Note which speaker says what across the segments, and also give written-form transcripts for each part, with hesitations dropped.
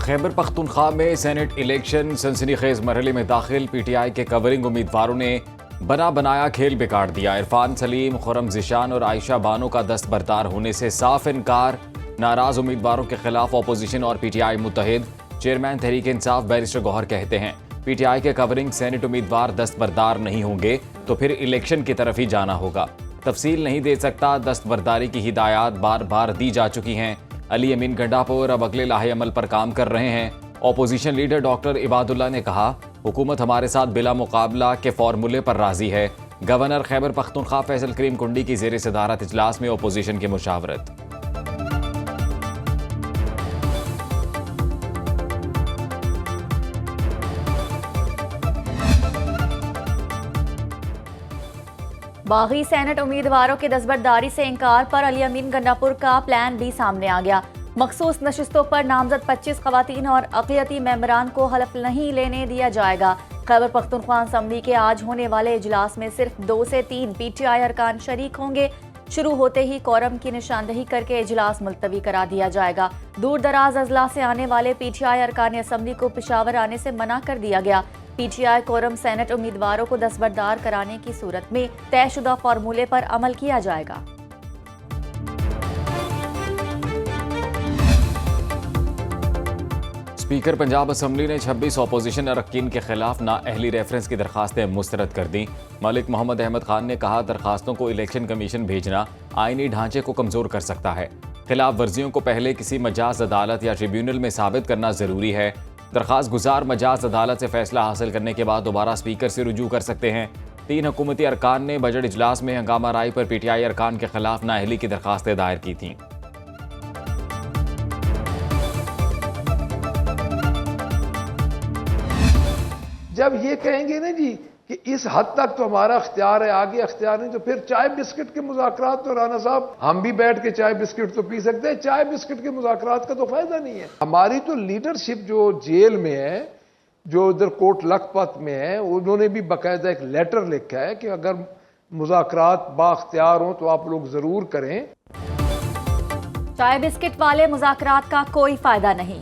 Speaker 1: खैबर पख्तूनख्वा में senate election सनसनीखेज मरहले में दाखिल। पीटीआई के कवरिंग उम्मीदवारों ने बना बनाया खेल बिगाड़ दिया। इरफान सलीम, खुरम ज़िशान और आयशा बानो का दस्तबरदार होने से साफ इनकार। नाराज उम्मीदवारों के खिलाफ अपोजिशन और PTI मुत्तहिद। Chairman Tehreek Insaf barrister Gauhar कहते हैं, पीटीआई के कवरिंग सेनेट उम्मीदवार दस्तबरदार नहीं होंगे तो फिर इलेक्शन की तरफ ही जाना होगा। तफसील नहीं दे सकता, दस्तबरदारी की हिदायत बार बार दी जा चुकी हैं। अली अमीन गंडापुर अब अगले लाहे अमल पर काम कर रहे हैं। ऑपोजिशन लीडर डॉक्टर इबादुल्ला ने कहा, हुकूमत हमारे साथ बिला मुकाबला के फॉर्मूले पर राजी है। गवर्नर खैबर पख्तूनख्वा फैसल करीम कुंडी की ज़ेर सदारत इजलास में ऑपोजिशन की मुशावरत।
Speaker 2: बागी सेनेट उम्मीदवारों के दस्तबरदारी से इंकार पर अली अमीन गंडापुर का प्लान भी सामने आ गया। मखसूस नशिस्तों पर नामजद 25 खवातीन और अक़लियती मेंबरान को हलफ नहीं लेने दिया जाएगा। खैबर पख्तूनख्वा असम्बली के आज होने वाले इजलास में सिर्फ 2 से 3 पीटीआई अरकान शरीक होंगे। शुरू होते ही कोरम की निशानदही करके इजलास मुलतवी करा दिया जाएगा। दूर दराज अजला से आने वाले पीटीआई अरकान असम्बली को पेशावर आने से मना कर दिया गया। पीटीआई कोरम सेनेट उम्मीदवारों को दस्तबरदार कराने की सूरत में तयशुदा फार्मूले पर अमल किया जाएगा।
Speaker 1: स्पीकर पंजाब असम्बली ने 26 अपोजिशन अरकान के खिलाफ नाअहली रेफरेंस की दरखास्तें मुस्तरद कर दी। मलिक मोहम्मद अहमद खान ने कहा, दरखास्तों को इलेक्शन कमीशन भेजना आईनी ढांचे को कमजोर कर सकता है। खिलाफ वर्जियों को पहले किसी मजाज अदालत या ट्रिब्यूनल में साबित करना जरूरी है। दरखास्त गुजार मजाज अदालत से फैसला हासिल करने के बाद दोबारा स्पीकर से रुजू कर सकते हैं। 3 हुकूमती अरकान ने बजट इजलास में हंगामा राय पर पीटीआई अरकान के खिलाफ नाअहली की दरखास्तें दायर की थीं।
Speaker 3: जब ये कहेंगे ना जी कि इस हद तक तो हमारा अख्तियार है, आगे अख्तियार नहीं, तो फिर चाय बिस्किट के मुज़ाकरात तो राना साहब हम भी बैठ के चाय बिस्किट तो पी सकते हैं, चाय बिस्किट के मुज़ाकरात का तो फायदा नहीं है। हमारी तो लीडरशिप जो जेल में है, जो उधर कोट लखपत में है, उन्होंने भी बाकायदा एक लेटर लिखा है कि अगर मुज़ाकरात बाख्तियार हो तो आप लोग जरूर करें।
Speaker 2: चाय बिस्किट वाले मुज़ाकरात का कोई फायदा नहीं।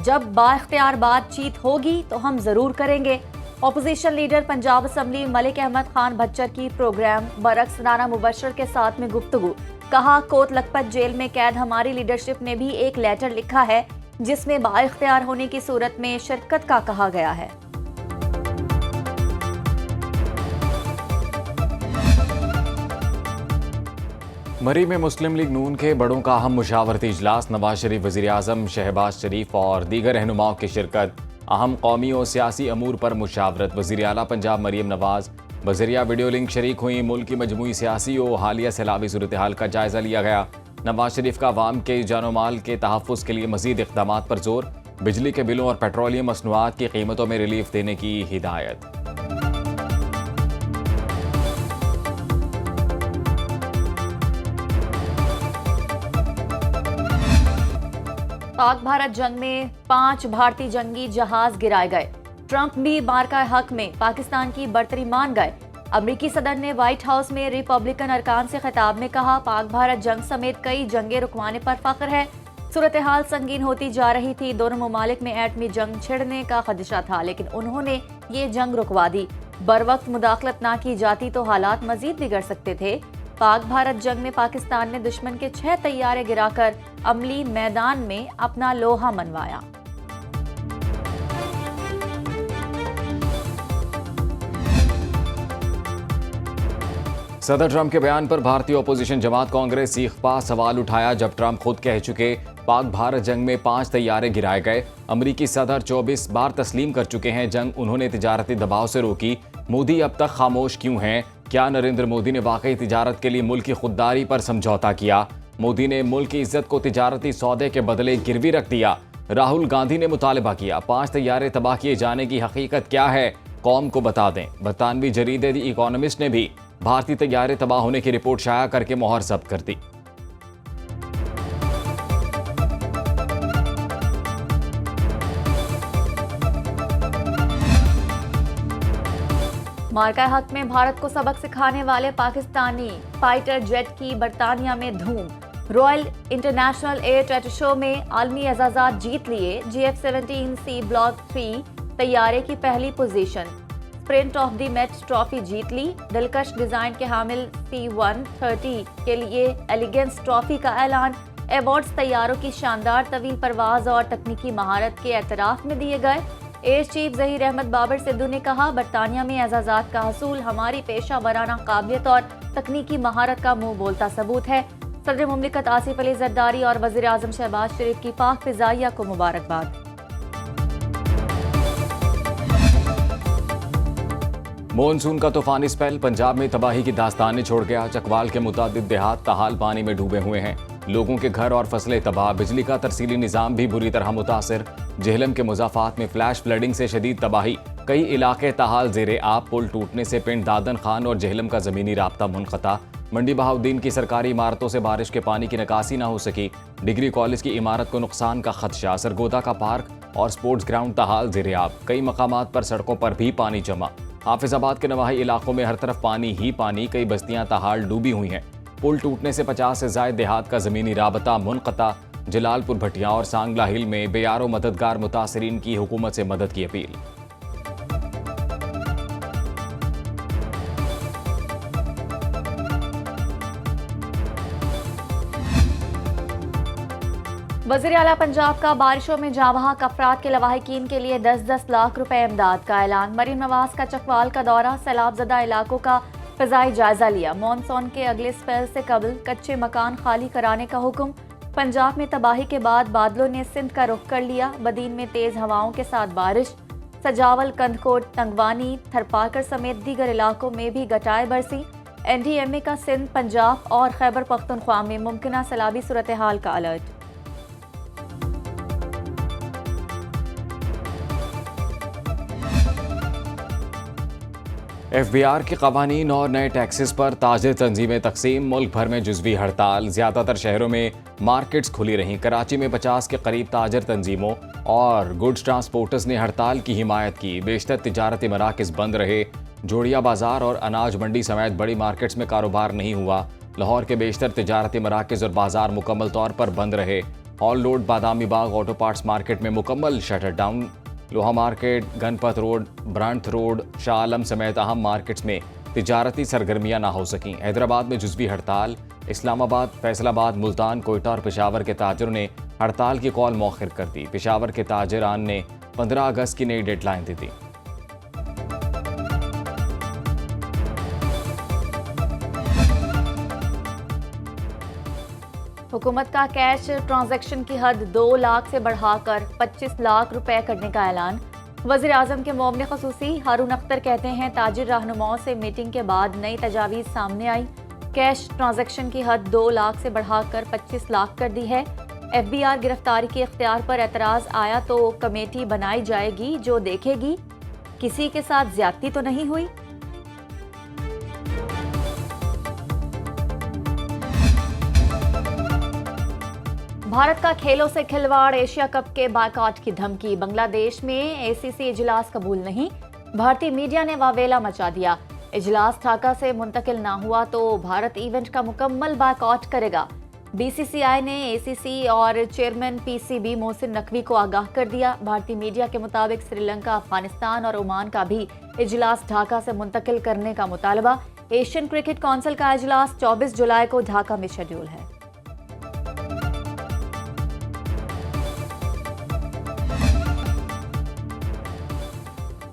Speaker 2: जब बाख्तियार बातचीत होगी तो हम जरूर करेंगे। Opposition leader Punjab assembly Malik Ahmad Khan Bhachar की प्रोग्राम बरक्स राना मुबशर के साथ में गुफ्तगू। कहा, कोट लखपत जेल में कैद हमारी लीडरशिप ने भी एक लेटर लिखा है जिसमें बाइख्तियार होने की सूरत में शिरकत का कहा गया है।
Speaker 1: मरी में मुस्लिम लीग नून के बड़ों का अहम मुशावरती इजलास। नवाज शरीफ, वज़ीर आज़म शहबाज शरीफ और दीगर रहनुमाओं की शिरकत। अहम कौमी और सियासी अमूर पर मुशावरत। वज़ीर आला पंजाब मरीम नवाज बज़रिया वीडियो लिंक शरीक हुई। मुल्क की मजमूई सियासी और हालिया सैलाबी सूरत हाल का जायजा लिया गया। नवाज शरीफ का अवाम के जानो माल के तहफ़्फ़ुज़ के लिए मज़ीद इक़दामात पर जोर। बिजली के बिलों और पेट्रोलियम मसनूआत की कीमतों में रिलीफ देने की हिदायत।
Speaker 2: पाक भारत जंग में 5 भारतीय जंगी जहाज गिराए गए। ट्रंप भी मार्का हक में पाकिस्तान की बर्तरी मान गए। अमेरिकी सदर ने व्हाइट हाउस में रिपब्लिकन अरकान से खिताब में कहा, पाक भारत जंग समेत कई जंगें रुकवाने पर फख्र है। सूरत हाल संगीन होती जा रही थी। दोनों ममालिक में एटमी जंग छिड़ने का खदशा था, लेकिन उन्होंने ये जंग रुकवा दी। बर वक्त मुदाखलत ना की जाती तो हालात मजीद बिगड़ सकते थे। पाक भारत जंग में पाकिस्तान ने दुश्मन के 6 तैयारे गिराकर अमली मैदान में अपना लोहा मनवाया।
Speaker 1: सदर ट्रंप के बयान पर भारतीय अपोजिशन जमात कांग्रेस सीखपा सवाल उठाया, जब ट्रंप खुद कह चुके पाक भारत जंग में 5 तैयारे गिराए गए। अमरीकी सदर 24 बार तस्लीम कर चुके हैं जंग उन्होंने तिजारती दबाव से रोकी। मोदी अब तक खामोश क्यों हैं? क्या नरेंद्र मोदी ने वाकई तिजारत के लिए मुल्क की खुददारी पर समझौता किया? मोदी ने मुल्क की इज्जत को तिजारती सौदे के बदले गिरवी रख दिया। राहुल गांधी ने मुतालबा किया, 5 तैयारे तबाह किए जाने की हकीकत क्या है, कौम को बता दें। बरतानवी जरीदे द इकोनॉमिस्ट ने भी भारतीय तैयारे तबाह होने की रिपोर्ट शाया करके मोहर जब्त कर दी।
Speaker 2: मार्का हक में भारत को सबक सिखाने वाले पाकिस्तानी फाइटर जेट की बरतानिया में धूम। Royal international air trade show में आलमी एजाज़ात जीत लिए। GF-17C ब्लॉक 3 तैयारे की पहली पोजीशन। Sprint of the match trophy जीत ली। दिलकश डिजाइन के हामिल C-130 के लिए एलिगेंस ट्रॉफी का ऐलान। अवार्ड्स तैयारों की शानदार तवील परवाज और तकनीकी महारत के एतराफ में दिए गए। एयर चीफ ज़हीर अहमद बाबर सिद्धू ने कहा, बरतानिया में एजाज़ात का हसूल हमारी पेशा वराना काबिलियत और तकनीकी महारत का मुंह बोलता सबूत है। सदर मुमलिकत आसिफ अली जरदारी और वज़ीर आज़म शहबाज शरीफ की पाक फिज़ाइया को मुबारकबाद।
Speaker 1: मॉनसून का तूफानी स्पेल पंजाब में तबाही की दास्तानें छोड़ गया। चकवाल के मुतादिद देहात ताहाल पानी में डूबे हुए हैं। लोगों के घर और फसलें तबाह। बिजली का तरसीली निज़ाम भी बुरी तरह मुतासर। जेहलम के मुज़ाफ़ात में फ्लैश फ्लडिंग से शदीद तबाही। कई इलाके ताहाल ज़ेरे आब। पुल टूटने से पिंड दादन खान और जेहलम का ज़मीनी राब्ता मुनक़ता। मंडी बहाउद्दीन की सरकारी इमारतों से बारिश के पानी की निकासी न हो सकी। डिग्री कॉलेज की इमारत को नुकसान का खदशा। सरगोदा का पार्क और स्पोर्ट्स ग्राउंड ताहाल ज़ेरे आब। कई मकामात पर सड़कों पर भी पानी जमा। हाफिजाबाद के नवाही इलाकों में हर तरफ पानी ही पानी। कई बस्तियां ताहाल डूबी हुई हैं। पुल टूटने से 50 से ज़ायद देहात का ज़मीनी राबता मुनक़ता। जलालपुर भटिया और सांगला हिल में बेयारो मददगार मुतासरीन की हुकूमत से मदद की अपील।
Speaker 2: वज़ीर आला पंजाब का बारिशों में जाँबहक अफराद के लवाहिकीन के लिए 10-10 लाख रुपए इमदाद का ऐलान। मरीम नवाज का चकवाल का दौरा। सैलाबजदा इलाकों का फ़ज़ाई जायजा लिया। मॉनसून के अगले स्पेल से कबल कच्चे मकान खाली कराने का हुक्म। पंजाब में तबाही के बाद बादलों ने सिंध का रुख कर लिया। बदीन में तेज हवाओं के साथ बारिश। सजावल, कंदकोट, तंगवानी, थरपाकर समेत दीगर इलाकों में भी गटाए बरसी। NDMA का सिंध, पंजाब और खैबर पख्तूनख्वा में मुमकिना सैलाबी सूरत हाल का अलर्ट।
Speaker 1: FBR के कवानीन और नए टैक्सेस पर ताजिर तंजीमें तकसीम। मुल्क भर में जुज़वी हड़ताल। ज़्यादातर शहरों में मार्केट्स खुली रहीं। कराची में 50 के करीब ताजिर तंजीमों और गुड्स ट्रांसपोर्टर्स ने हड़ताल की हिमायत की। बेशतर तिजारती मराकज़ बंद रहे। जोड़िया बाजार और अनाज मंडी समेत बड़ी मार्केट्स में कारोबार नहीं हुआ। लाहौर के बेशतर तिजारती मराकज़ और बाजार मुकम्मल तौर पर बंद रहे। Hall Road, Badami Bagh auto parts market में मुकम्मल shutter down. Loha market, Ganpat road, ब्रांथ रोड, शाह आलम समेत अहम मार्केट्स में तिजारती सरगर्मियां ना हो सकीं। हैदराबाद में जुज़वी हड़ताल। इस्लामाबाद, फैसलाबाद, मुल्तान, कोयटा और पेशावर के ताजरों ने हड़ताल की कॉल मौखिर कर दी। पेशावर के ताजरान ने 15 अगस्त की नई डेडलाइन दी थी।
Speaker 2: हुकूमत का कैश ट्रांजैक्शन की हद 2 लाख से बढ़ाकर 25 लाख रुपए करने का ऐलान। वज़ीर आज़म के मोमिन ख़ुसूसी हारून अख्तर कहते हैं, ताजिर रहनुमाओं से मीटिंग के बाद नई तजावीज़ सामने आई। कैश ट्रांजैक्शन की हद 2 लाख से बढ़ाकर 25 लाख कर दी है। FBR गिरफ्तारी के इख्तियार पर एतराज़ आया तो कमेटी बनाई जाएगी जो देखेगी किसी के साथ ज्यादती तो नहीं हुई। भारत का खेलों से खिलवाड़। एशिया कप के बायकॉट की धमकी। बांग्लादेश में ACC इजलास कबूल नहीं। भारतीय मीडिया ने वावेला मचा दिया। इजलास ढाका से मुंतकिल ना हुआ तो भारत इवेंट का मुकम्मल बायकॉट करेगा। BCCI ने ACC और चेयरमैन PCB मोहसिन नकवी को आगाह कर दिया। भारतीय मीडिया के मुताबिक श्रीलंका, अफगानिस्तान और ओमान का भी इजलास ढाका से मुंतकिल करने का मुतालबा। एशियन क्रिकेट काउंसिल का इजलास 24 जुलाई को ढाका में शेड्यूल है।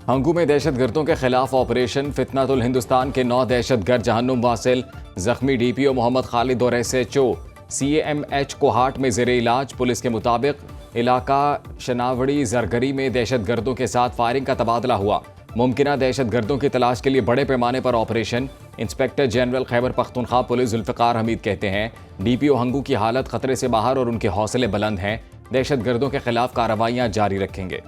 Speaker 1: हंगू में दहशतगर्दों के खिलाफ ऑपरेशन। फितनातुल हिंदुस्तान के 9 दहशतगर्द जहन्नुम वासिल। जख्मी DPO मोहम्मद खालिद और SHO CAMH कोहाट में ज़ेरे इलाज। पुलिस के मुताबिक इलाका शनावड़ी जरगरी में दहशतगर्दों के साथ फायरिंग का तबादला हुआ। मुमकिना दहशतगर्दों की तलाश के लिए बड़े पैमाने पर operation. Inspector general Khyber Pakhtunkhwa police Zulfiqar Hameed कहते हैं, DPO हंगू की हालत खतरे से बाहर और उनके हौसले बुलंद हैं। दहशतगर्दों के खिलाफ कार्रवाइयां जारी रखेंगे।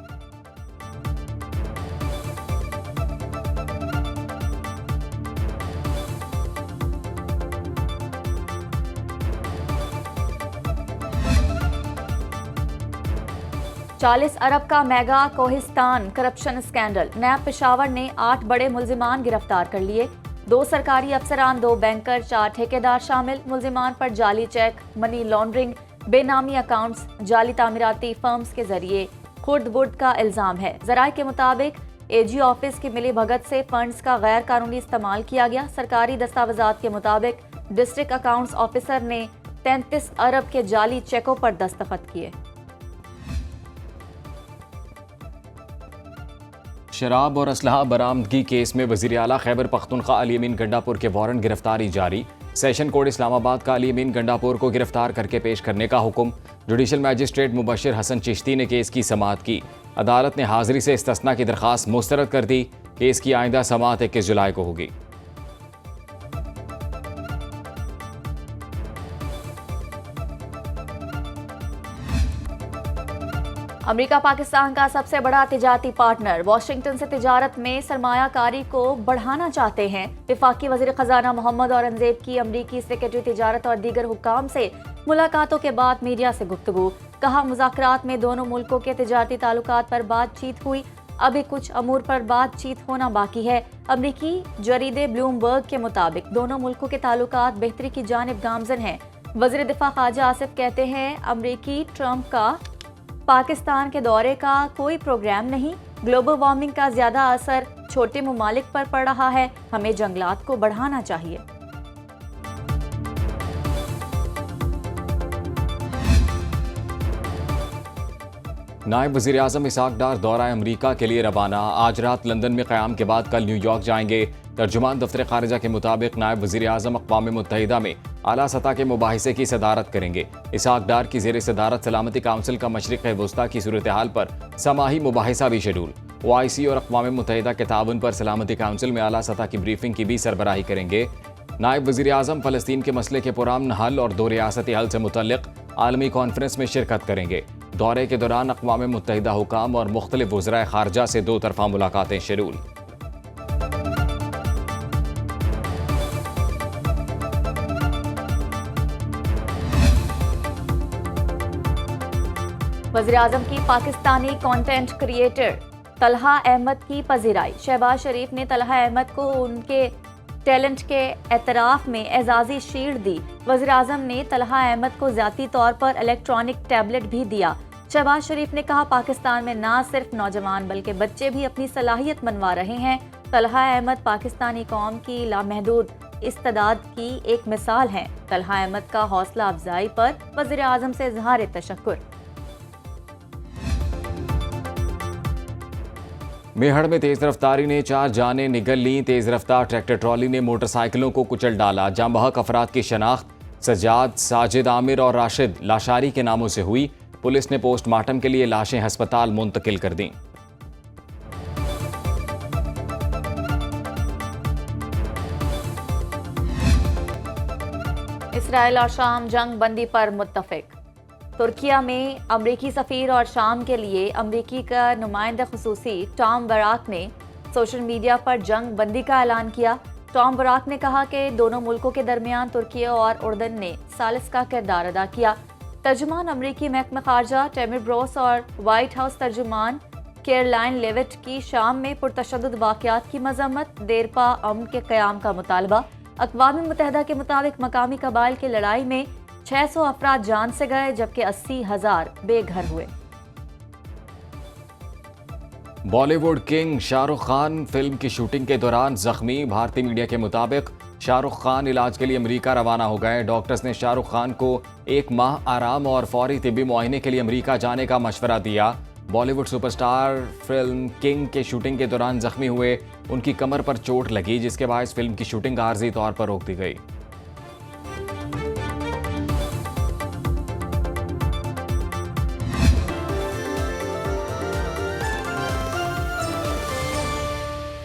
Speaker 2: $40 अरब का मेगा कोहिस्तान करप्शन स्कैंडल। नैब पेशावर ने 8 बड़े मुल्जिमान गिरफ्तार कर लिए। 2 सरकारी अफसरान, 2 बैंकर, 4 ठेकेदार शामिल। मुल्जिमान पर जाली चेक, मनी लॉन्ड्रिंग, बेनामी अकाउंट्स, जाली तामीराती फर्म्स के जरिए खुर्द बुर्द का इल्जाम है। जराये के मुताबिक एजी ऑफिस की मिली भगत से फंड्स का गैर कानूनी इस्तेमाल किया गया। सरकारी दस्तावेजात के मुताबिक डिस्ट्रिक्ट अकाउंट्स ऑफिसर ने 33 अरब के जाली चेकों पर दस्तखत किए।
Speaker 1: शराब और असलहा बरामदगी केस में वज़ीर आला खैबर पख्तूनख्वा अली अमीन गंडापुर के वारंट गिरफ्तारी जारी। सेशन कोर्ट इस्लामाबाद का अली अमीन गंडापुर को गिरफ्तार करके पेश करने का हुक्म। जुडिशल मैजिस्ट्रेट मुबशिर हसन चिश्ती ने केस की समाअत की। अदालत ने हाजिरी से इस्तिस्ना की दरख्वास्त मुस्तरद कर दी। केस की आइंदा समाअत 21 जुलाई को होगी।
Speaker 2: अमेरिका पाकिस्तान का सबसे बड़ा तिजारती पार्टनर वाशिंगटन से तिजारत में सरमायाकारी को बढ़ाना चाहते हैं। वफाकी वज़ीर ख़जाना मोहम्मद औरंगज़ेब की अमरीकी सेक्रेटरी तिजारत और दीगर हुक्काम से मुलाकातों के बाद मीडिया से गुफ्तगू। कहा, मुज़ाकरात में दोनों मुल्कों के तिजारती ताल्लुकात पर बातचीत हुई। अभी कुछ अमूर पर बातचीत होना बाकी है। अमरीकी जरीदे ब्लूमबर्ग के मुताबिक दोनों मुल्कों के ताल्लुकात बेहतरी की जानिब गामजन हैं। वज़ीर दिफा ख्वाजा आसिफ कहते हैं, अमरीकी ट्रंप का पाकिस्तान के दौरे का कोई प्रोग्राम नहीं। ग्लोबल वार्मिंग का ज्यादा असर छोटे ममालिक पर पड़ रहा है। हमें जंगलात को बढ़ाना चाहिए।
Speaker 1: नायब वज़ीर आज़म इसहाक डार दौरा अमरीका के लिए रवाना। आज रात लंदन में क़याम के बाद कल न्यूयॉर्क जाएंगे। तर्जुमान दफ्तर खारिजा के मुताबिक नायब वज़ीर आज़म अक़वाम मुत्तहिदा में आला सतह के मुबाहिसे की सदारत करेंगे। इसहाक डार की ज़ेर सदारत सलामती काउंसिल का मशरिक़ वुस्ता की सूरत हाल पर समाही मुबाहिसा भी शेड्यूल। OIC और अक़वाम मुत्तहिदा के ताउन पर सलामती काउंसिल में आला सतह की ब्रीफिंग की भी सरबराही करेंगे। नायब वज़ीर आज़म फ़लस्तीन के मसले के पुरअमन हल और 2 रियासती हल से मुतल्लिक़ आलमी कॉन्फ्रेंस में शिरकत करेंगे। दौरे के दौरान अक़वाम मुत्तहिदा हुकाम और मुख्तलिफ वज़राए ख़ारजा से 2 तरफ़ा मुलाकातें शेड्यूल।
Speaker 2: वज़ीर आज़म की पाकिस्तानी कंटेंट क्रिएटर तलहा अहमद की पज़िराई। शहबाज शरीफ ने तलहा अहमद को उनके टैलेंट के एतराफ़ में एजाज़ी शील्ड दी। वज़ीर आज़म ने तलहा अहमद को ज़ाती तौर पर इलेक्ट्रॉनिक टैबलेट भी दिया। शहबाज शरीफ ने कहा, पाकिस्तान में ना सिर्फ नौजवान बल्कि बच्चे भी अपनी सलाहियत मनवा रहे हैं। तलहा अहमद पाकिस्तानी कौम की लामहदूद इस्तेदाद की एक मिसाल हैं। तलहा अहमद का हौसला अफजाई पर वज़ीर आज़म से इज़हार तशक्कुर।
Speaker 1: मेहड़ में तेज रफ्तारी ने 4 जानें निगल लीं। तेज रफ्तार ट्रैक्टर ट्रॉली ने मोटरसाइकिलों को कुचल डाला। जाँ बहक अफराद की शनाख्त सज्जाद, साजिद, आमिर और राशिद लाशारी के नामों से हुई। पुलिस ने पोस्टमार्टम के लिए लाशें अस्पताल मुंतकिल कर दी।
Speaker 2: इसराइल और शाम जंग बंदी पर मुत्तफिक। तुर्किया में अमरीकी सफ़ीर और शाम के लिए अमरीकी का नुमाइंदा खुसूसी टॉम बराक ने सोशल मीडिया पर जंग बंदी का ऐलान किया। टॉम बराक ने कहा कि दोनों मुल्कों के दरमियान तुर्की और उर्दन ने सालिस का किरदार अदा किया। तर्जुमान अमरीकी महकमा खारजा टेमिर ब्रोस और वाइट हाउस तर्जुमान केयरलाइन लेविट की शाम में पुरतशद्दुद वाक़यात की मजम्मत। देरपा अमन के क़याम का मुतालबा। अक़वाम मुत्तहिदा के मुताबिक मकामी कबाइल की लड़ाई में 600 अफराद जान से गए जबकि 80,000 बेघर हुए।
Speaker 1: बॉलीवुड किंग शाहरुख खान फिल्म की शूटिंग के दौरान जख्मी। भारतीय मीडिया के मुताबिक शाहरुख खान इलाज के लिए अमेरिका रवाना हो गए। डॉक्टर्स ने शाहरुख खान को 1 माह आराम और फौरी तिब्बी मुआयने के लिए अमेरिका जाने का मशवरा दिया। बॉलीवुड सुपरस्टार फिल्म किंग के शूटिंग के दौरान जख्मी हुए। उनकी कमर पर चोट लगी जिसके बायस फिल्म की शूटिंग आर्जी तौर पर रोक दी गई।